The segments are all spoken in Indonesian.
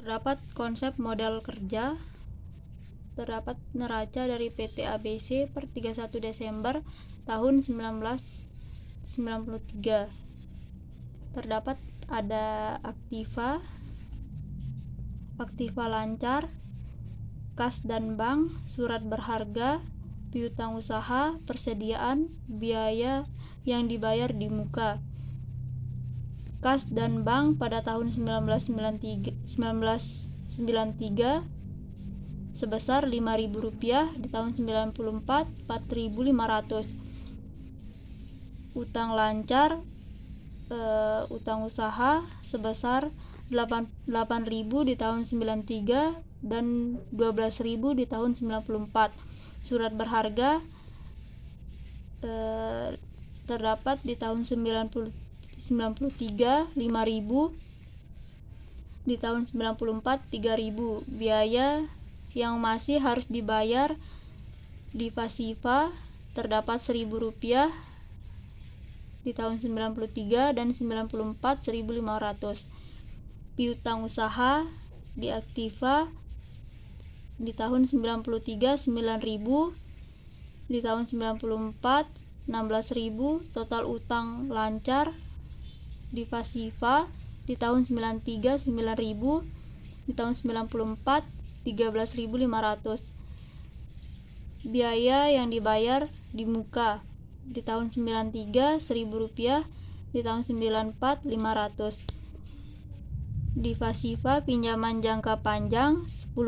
Terdapat konsep modal kerja. Terdapat neraca dari PT ABC per 31 Desember tahun 1993. Terdapat ada aktiva lancar, kas dan bank, surat berharga, piutang usaha, persediaan, biaya yang dibayar di muka. Kas dan bank pada tahun 1993 sebesar Rp5.000, di tahun 94 4.500. Utang lancar, utang usaha sebesar 8.000 di tahun 93 dan 12.000 di tahun 94. Surat berharga terdapat di tahun 93 5.000, di tahun 94 3.000. Biaya yang masih harus dibayar di pasiva terdapat Rp1.000 di tahun 93 dan 94 1.500. Piutang usaha di aktiva di tahun 93 9.000, di tahun 94 16.000. Total utang lancar di pasiva di tahun 93 9.000, di tahun 94 13.500. Biaya yang dibayar di muka di tahun 93 Rp1.000, di tahun 94 500. Di pasiva pinjaman jangka panjang 10.000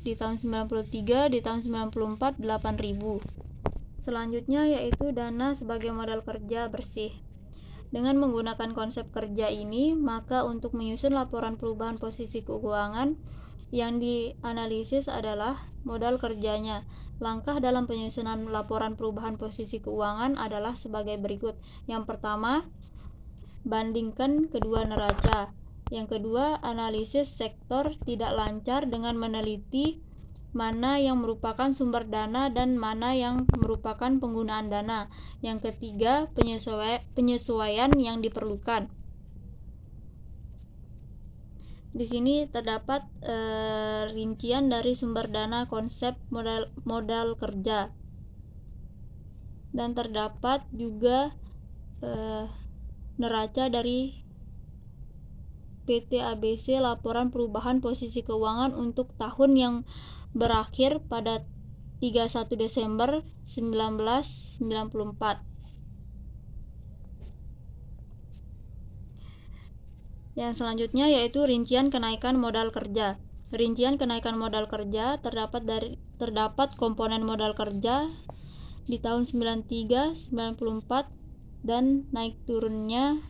di tahun 93, di tahun 94 8.000. Selanjutnya yaitu dana sebagai modal kerja bersih. Dengan menggunakan konsep kerja ini, maka untuk menyusun laporan perubahan posisi keuangan, yang dianalisis adalah modal kerjanya. Langkah dalam penyusunan laporan perubahan posisi keuangan adalah sebagai berikut. Yang pertama, bandingkan kedua neraca. Yang kedua, analisis sektor tidak lancar dengan meneliti mana yang merupakan sumber dana dan mana yang merupakan penggunaan dana. Yang ketiga, penyesuaian yang diperlukan. Di sini terdapat rincian dari sumber dana konsep modal kerja, dan terdapat juga neraca dari PT ABC laporan perubahan posisi keuangan untuk tahun yang berakhir pada 31 Desember 1994. Yang selanjutnya yaitu rincian kenaikan modal kerja. Rincian kenaikan modal kerja terdapat komponen modal kerja di tahun 93, 94 dan naik turunnya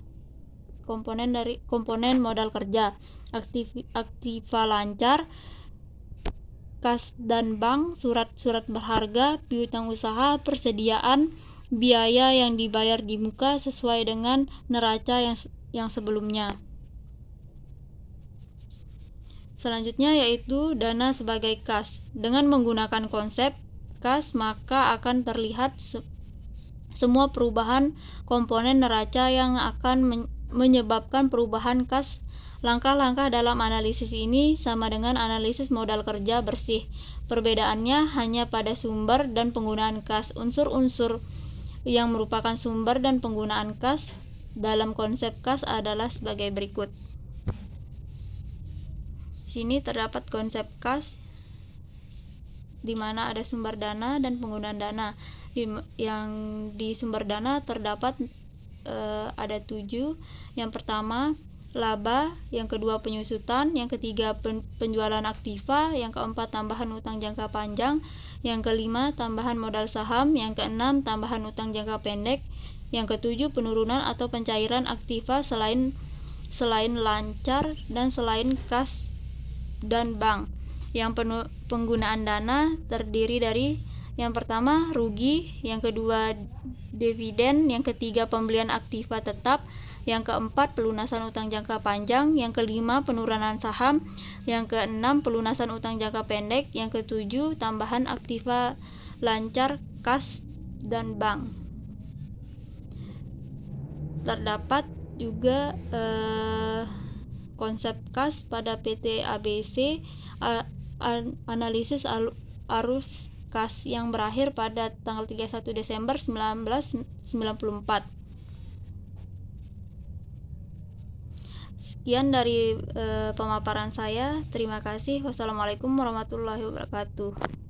komponen modal kerja. Aktiva lancar, kas dan bank, surat berharga, piutang usaha, persediaan, biaya yang dibayar di muka sesuai dengan neraca yang sebelumnya. Selanjutnya yaitu dana sebagai kas. Dengan menggunakan konsep kas, maka akan terlihat semua perubahan komponen neraca yang akan menyebabkan perubahan kas. Langkah-langkah dalam analisis ini sama dengan analisis modal kerja bersih. Perbedaannya hanya pada sumber dan penggunaan kas. Unsur-unsur yang merupakan sumber dan penggunaan kas dalam konsep kas adalah sebagai berikut. Di sini terdapat konsep kas di mana ada sumber dana dan penggunaan dana. Yang di sumber dana terdapat ada 7. Yang pertama laba, yang kedua penyusutan, yang ketiga penjualan aktiva, yang keempat tambahan utang jangka panjang, yang kelima tambahan modal saham, yang keenam tambahan utang jangka pendek, yang ketujuh penurunan atau pencairan aktiva selain lancar dan selain kas dan bank. Yang penggunaan dana terdiri dari yang pertama rugi, yang kedua dividen, yang ketiga pembelian aktiva tetap, yang keempat pelunasan utang jangka panjang, yang kelima penurunan saham, yang keenam pelunasan utang jangka pendek, yang ketujuh tambahan aktiva lancar, kas dan bank. Terdapat juga konsep kas pada PT ABC, analisis arus kas yang berakhir pada tanggal 31 Desember 1994. Sekian dari pemaparan saya. Terima kasih. Wassalamualaikum warahmatullahi wabarakatuh.